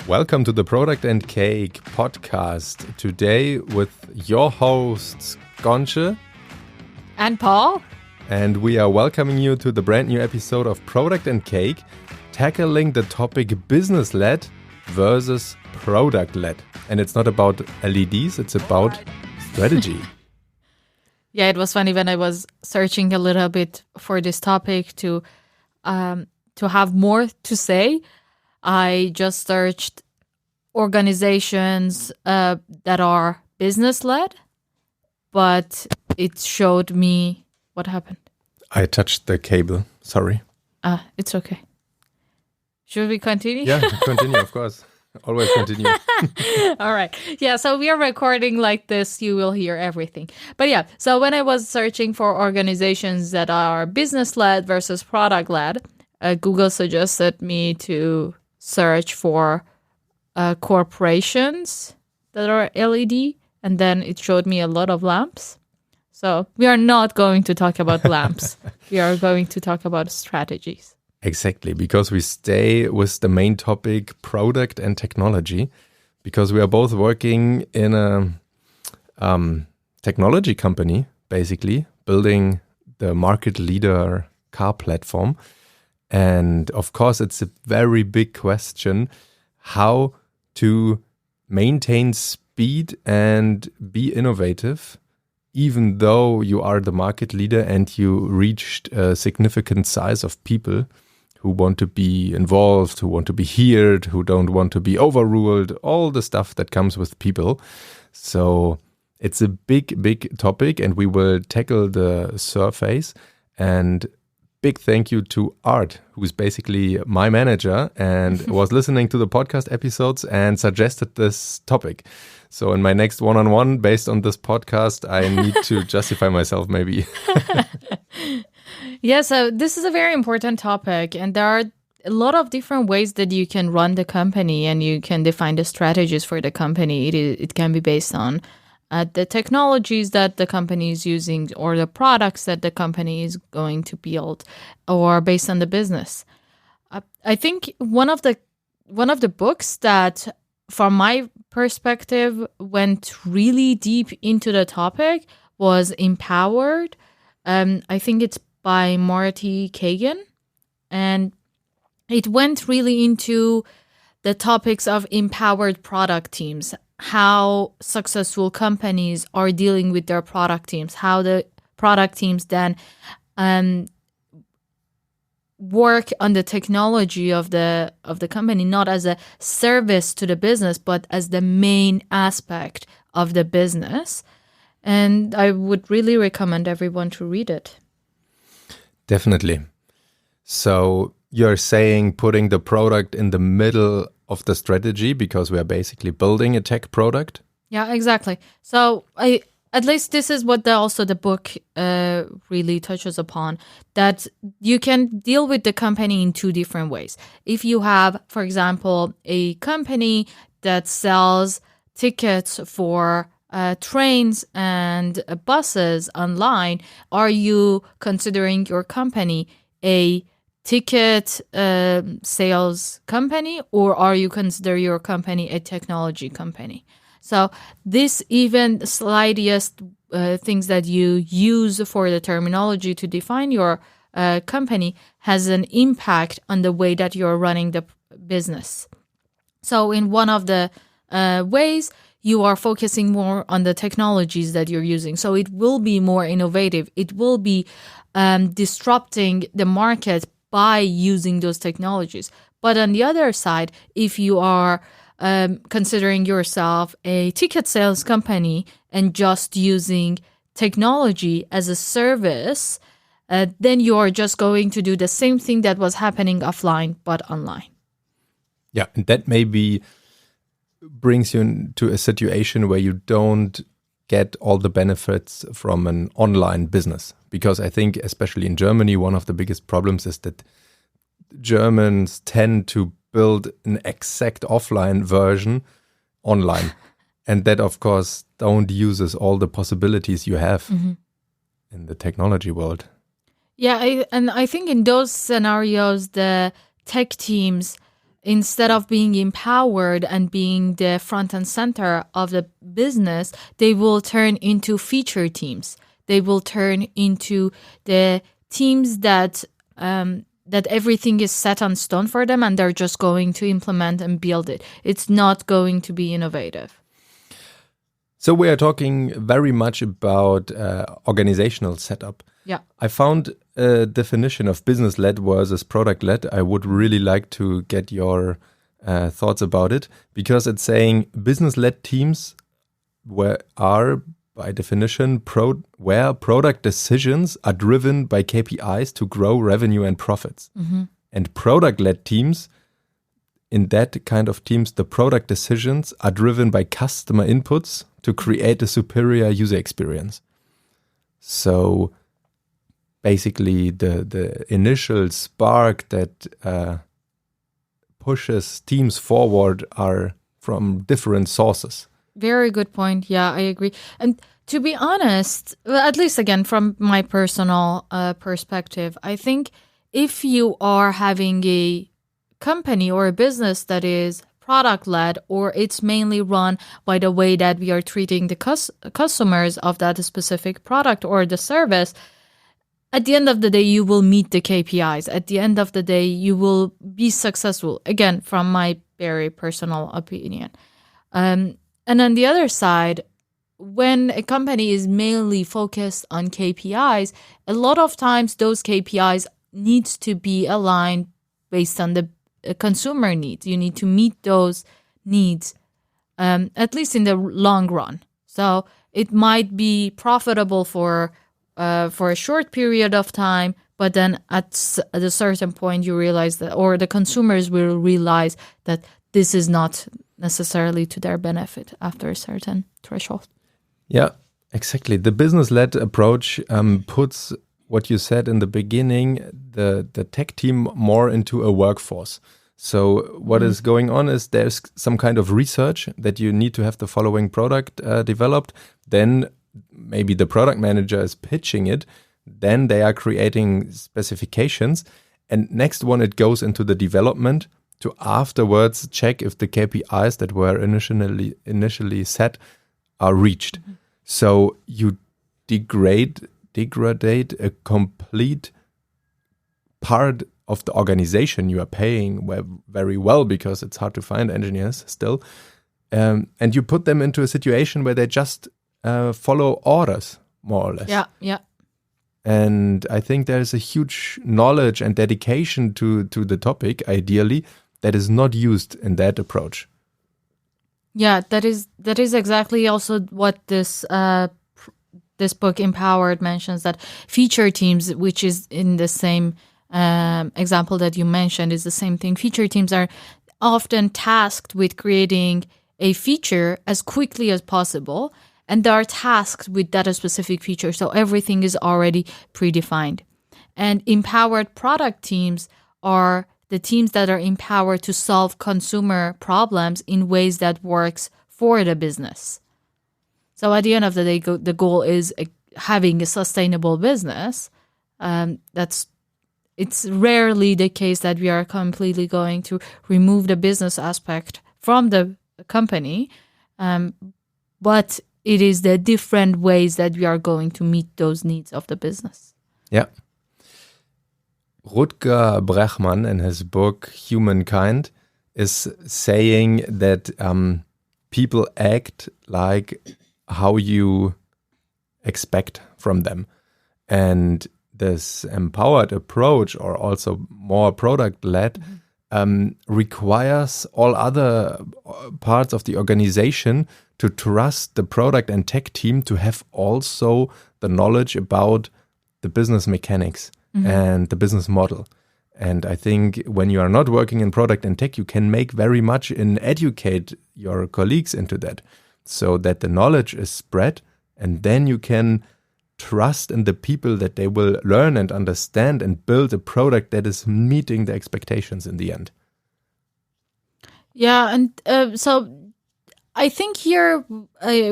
Welcome to the Product and Cake podcast. Today with your hosts, Gonche and Paul. And we are welcoming you to the brand new episode of Product and Cake, tackling the topic business-led versus product-led. And it's not about LEDs, it's about strategy. Yeah, it was funny when I was searching a little bit for this topic to have more to say. I just searched organizations that are business-led, but it showed me what happened. I touched the cable, sorry. It's okay. Should we continue? Yeah, continue, of course. Always continue. All right. Yeah, so we are recording like this. You will hear everything. But yeah, so when I was searching for organizations that are business-led versus product-led, Google suggested me to search for corporations that are LED, and then it showed me a lot of lamps. So we are not going to talk about lamps. We are going to talk about strategies. Exactly, because we stay with the main topic, product and technology, because we are both working in a technology company, basically, building the market leader car platform. And of course, it's a very big question how to maintain speed and be innovative, even though you are the market leader and you reached a significant size of people who want to be involved, who want to be heard, who don't want to be overruled, all the stuff that comes with people. So it's a big, big topic, and we will tackle the surface. And big thank you to Art, who's basically my manager and was listening to the podcast episodes and suggested this topic. So in my next one-on-one based on this podcast, I need to justify myself maybe. Yeah, so this is a very important topic, and there are a lot of different ways that you can run the company and you can define the strategies for the company. It can be based on the technologies that the company is using or the products that the company is going to build, or based on the business. I think one of the books that, from my perspective, went really deep into the topic was Empowered. I think it's by Marty Kagan, and it went really into the topics of empowered product teams, how successful companies are dealing with their product teams, how the product teams then work on the technology of the company, not as a service to the business, but as the main aspect of the business. And I would really recommend everyone to read it. Definitely. So you're saying putting the product in the middle of the strategy because we are basically building a tech product? Yeah, exactly. So at least this is what the book really touches upon, that you can deal with the company in two different ways. If you have, for example, a company that sells tickets for trains and buses online, are you considering your company a ticket sales company, or are you consider your company a technology company? So this even slightest things that you use for the terminology to define your company has an impact on the way that you're running the business. So in one of the ways, you are focusing more on the technologies that you're using. So it will be more innovative. It will be disrupting the market by using those technologies. But on the other side, if you are considering yourself a ticket sales company and just using technology as a service, then you are just going to do the same thing that was happening offline, but online. Yeah, and that maybe brings you into a situation where you don't get all the benefits from an online business. Because I think, especially in Germany, one of the biggest problems is that Germans tend to build an exact offline version online. And that, of course, don't uses all the possibilities you have in the technology world. Yeah, I think in those scenarios, the tech teams instead of being empowered and being the front and center of the business, they will turn into feature teams. They will turn into the teams that that everything is set on stone for them, and they're just going to implement and build it. It's not going to be innovative. So we are talking very much about organizational setup. Yeah. I found a definition of business-led versus product-led. I would really like to get your thoughts about it, because it's saying business-led teams are, by definition, where product decisions are driven by KPIs to grow revenue and profits. And product-led teams, in that kind of teams, the product decisions are driven by customer inputs to create a superior user experience. So basically the initial spark that pushes teams forward are from different sources. Very good point. Yeah, I agree. And to be honest, at least again, from my personal perspective, I think if you are having a company or a business that is product-led, or it's mainly run by the way that we are treating the customers of that specific product or the service, at the end of the day, you will meet the KPIs. At the end of the day, you will be successful. Again, from my very personal opinion. And on the other side, when a company is mainly focused on KPIs, a lot of times those KPIs needs to be aligned based on the consumer needs. You need to meet those needs, at least in the long run. So it might be profitable for a short period of time, but then at a certain point you realize that, or the consumers will realize that this is not necessarily to their benefit after a certain threshold. Yeah, exactly. The business-led approach puts what you said in the beginning, the tech team more into a workforce. So what is going on is there's some kind of research that you need to have the following product developed. Then maybe the product manager is pitching it. Then they are creating specifications. And next one, it goes into the development to afterwards check if the KPIs that were initially set are reached. So you degrade a complete part of the organization. You are paying very well, because it's hard to find engineers still. And you put them into a situation where they just follow orders, more or less. Yeah. And I think there's a huge knowledge and dedication to the topic, ideally, that is not used in that approach. Yeah, that is exactly also what this book Empowered mentions, that feature teams, which is in the same example that you mentioned, is the same thing. Feature teams are often tasked with creating a feature as quickly as possible, and they are tasked with that specific feature. So everything is already predefined. And empowered product teams are the teams that are empowered to solve consumer problems in ways that works for the business. So at the end of the day, the goal is having a sustainable business. It's rarely the case that we are completely going to remove the business aspect from the company, but it is the different ways that we are going to meet those needs of the business. Yeah. Rutger Bregman, in his book Humankind, is saying that people act like how you expect from them. And this empowered approach, or also more product-led, requires all other parts of the organization to trust the product and tech team to have also the knowledge about the business mechanics and the business model. And I think when you are not working in product and tech, you can make very much in educate your colleagues into that, so that the knowledge is spread, and then you can trust in the people that they will learn and understand and build a product that is meeting the expectations in the end. Yeah, and so I think here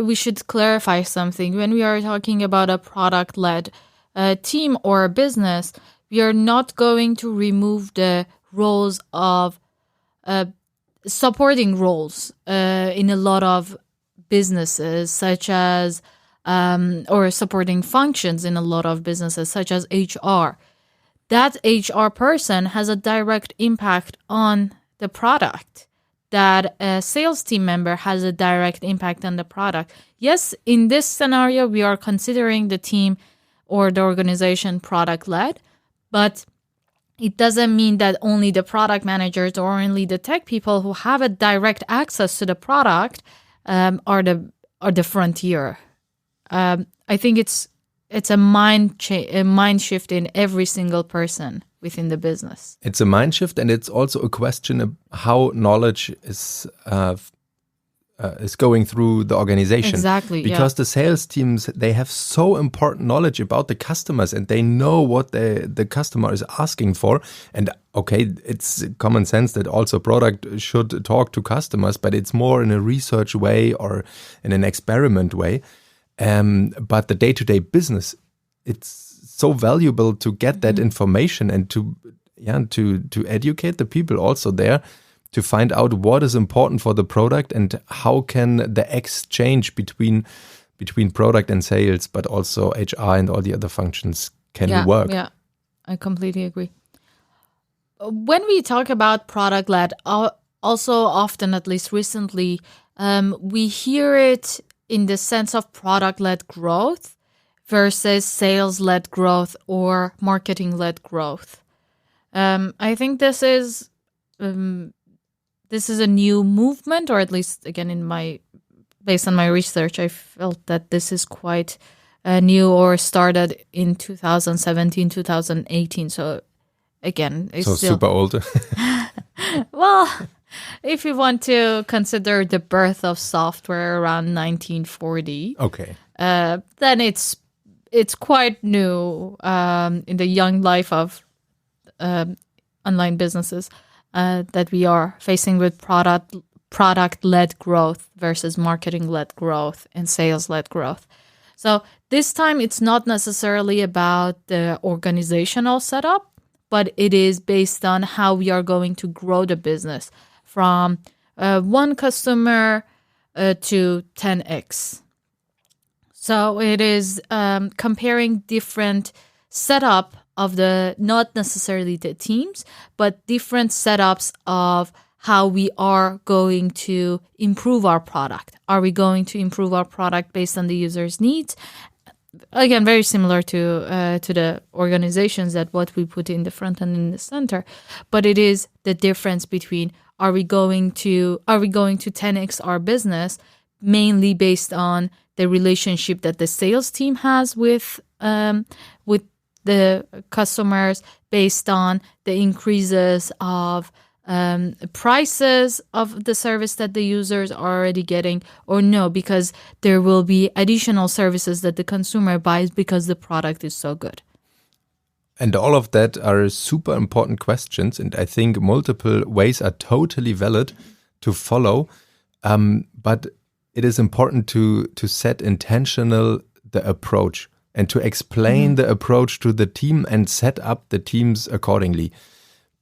we should clarify something. When we are talking about a product-led team or a business, we are not going to remove the roles of supporting roles in a lot of businesses, such as or supporting functions in a lot of businesses, such as HR. That HR person has a direct impact on the product. That a sales team member has a direct impact on the product. Yes, in this scenario, we are considering the team or the organization product-led, but it doesn't mean that only the product managers or only the tech people who have a direct access to the product are the frontier. I think it's a mind shift in every single person within the business. It's a mind shift, and it's also a question of how knowledge is going through the organization. Exactly, because the sales teams, they have so important knowledge about the customers, and they know what the customer is asking for. And okay, it's common sense that also product should talk to customers, but it's more in a research way or in an experiment way. But the day-to-day business, it's so valuable to get that information and to educate the people also there, to find out what is important for the product and how can the exchange between product and sales, but also HR and all the other functions can work. Yeah, I completely agree. When we talk about product-led, also often, at least recently, we hear it in the sense of product-led growth versus sales-led growth or marketing-led growth. I think this is a new movement, or at least, again, based on my research, I felt that this is quite new or started in 2017, 2018. So again, it's so still super old. Well, if you want to consider the birth of software around 1940, okay, then it's quite new in the young life of online businesses that we are facing with product-led growth versus marketing-led growth and sales-led growth. So this time, it's not necessarily about the organizational setup, but it is based on how we are going to grow the business from one customer to 10x. So it is comparing different setup of not necessarily the teams, but different setups of how we are going to improve our product. Are we going to improve our product based on the user's needs? Again, very similar to the organizations, that what we put in the front and in the center. But it is the difference between are we going to 10x our business mainly based on the relationship that the sales team has with the customers, based on the increases of prices of the service that the users are already getting, or no, because there will be additional services that the consumer buys because the product is so good. And all of that are super important questions, and I think multiple ways are totally valid to follow. But it is important to set intentional the approach and to explain the approach to the team and set up the teams accordingly.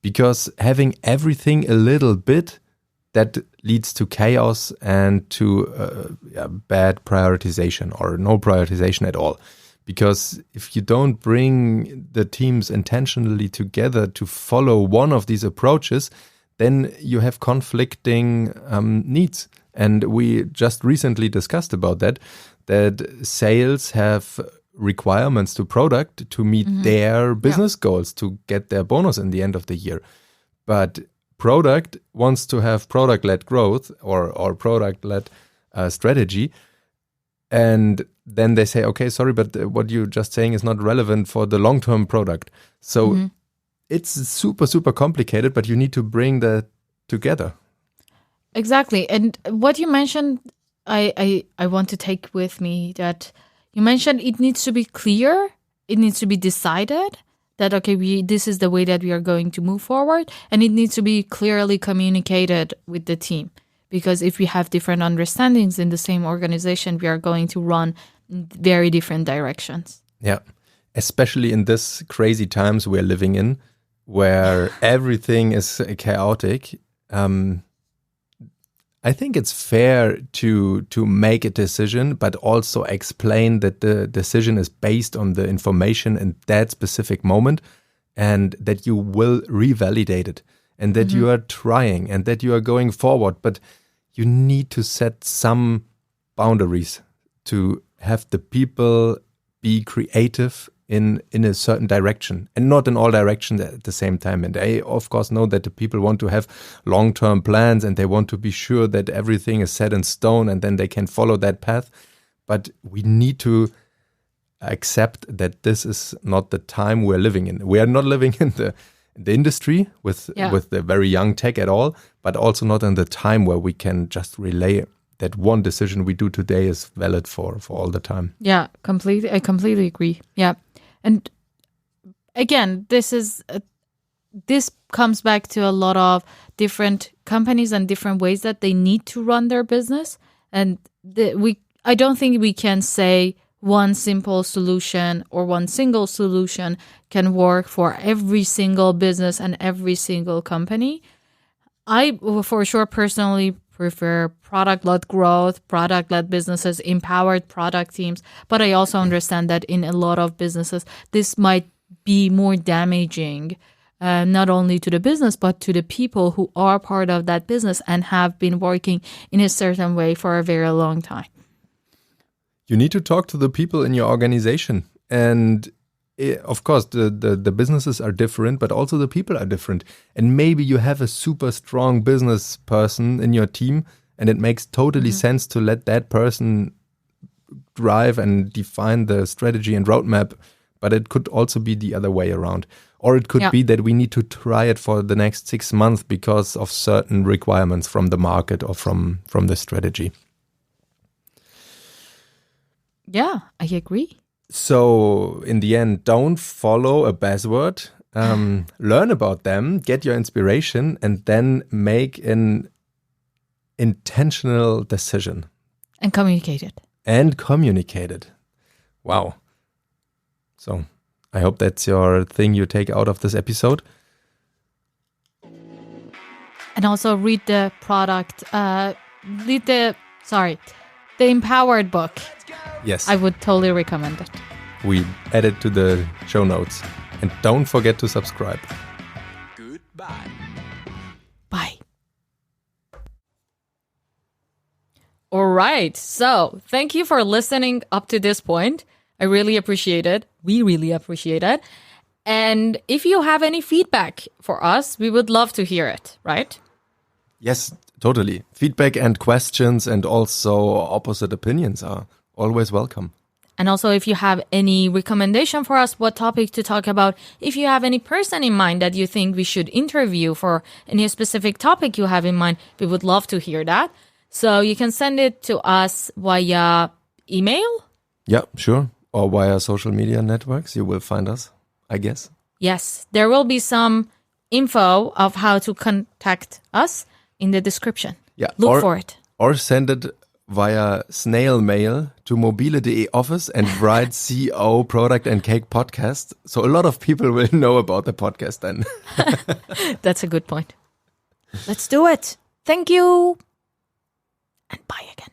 Because having everything a little bit, that leads to chaos and to bad prioritization or no prioritization at all. Because if you don't bring the teams intentionally together to follow one of these approaches, then you have conflicting needs. And we just recently discussed about that sales have requirements to product to meet their business goals, to get their bonus in the end of the year. But product wants to have product-led growth or product-led strategy. And then they say, okay, sorry, but what you're just saying is not relevant for the long-term product. So it's super, super complicated, but you need to bring that together. Exactly. And what you mentioned, I want to take with me that you mentioned it needs to be clear, it needs to be decided that, okay, this is the way that we are going to move forward, and it needs to be clearly communicated with the team. Because if we have different understandings in the same organization, we are going to run in very different directions. Yeah, especially in this crazy times we're living in, where everything is chaotic. I think it's fair to make a decision, but also explain that the decision is based on the information in that specific moment, and that you will revalidate it, and that you are trying, and that you are going forward. But you need to set some boundaries to have the people be creative in a certain direction, and not in all directions at the same time. And I, of course, know that the people want to have long-term plans, and they want to be sure that everything is set in stone, and then they can follow that path. But we need to accept that this is not the time we're living in. We are not living in the industry with the very young tech at all, but also not in the time where we can just relay that one decision we do today is valid for all the time. Yeah, completely. I completely agree. Yeah. And again, this comes back to a lot of different companies and different ways that they need to run their business. And I don't think we can say one simple solution or one single solution can work for every single business and every single company. I, for sure, personally prefer product-led growth, product-led businesses, empowered product teams. But I also understand that in a lot of businesses, this might be more damaging, not only to the business, but to the people who are part of that business and have been working in a certain way for a very long time. You need to talk to the people in your organization. And of course, the businesses are different, but also the people are different. And maybe you have a super strong business person in your team, and it makes totally sense to let that person drive and define the strategy and roadmap. But it could also be the other way around. Or it could be that we need to try it for the next 6 months because of certain requirements from the market or from the strategy. Yeah, I agree. So in the end, don't follow a buzzword. Learn about them, get your inspiration, and then make an intentional decision. And communicate it. Wow. So I hope that's your thing you take out of this episode. And also read the the Empowered book. Yes. I would totally recommend it. We add it to the show notes. And don't forget to subscribe. Goodbye. Bye. All right. So thank you for listening up to this point. I really appreciate it. We really appreciate it. And if you have any feedback for us, we would love to hear it, right? Yes, totally. Feedback and questions and also opposite opinions are always welcome. And also, if you have any recommendation for us, what topic to talk about, if you have any person in mind that you think we should interview for any specific topic you have in mind, we would love to hear that. So you can send it to us via email. Yeah, sure. Or via social media networks. You will find us, I guess. Yes, there will be some info of how to contact us in the description. Yeah, Look for it. Or send it via snail mail to mobile.de office and write CO Product and Cake Podcast. So a lot of people will know about the podcast then. That's a good point. Let's do it. Thank you. And bye again.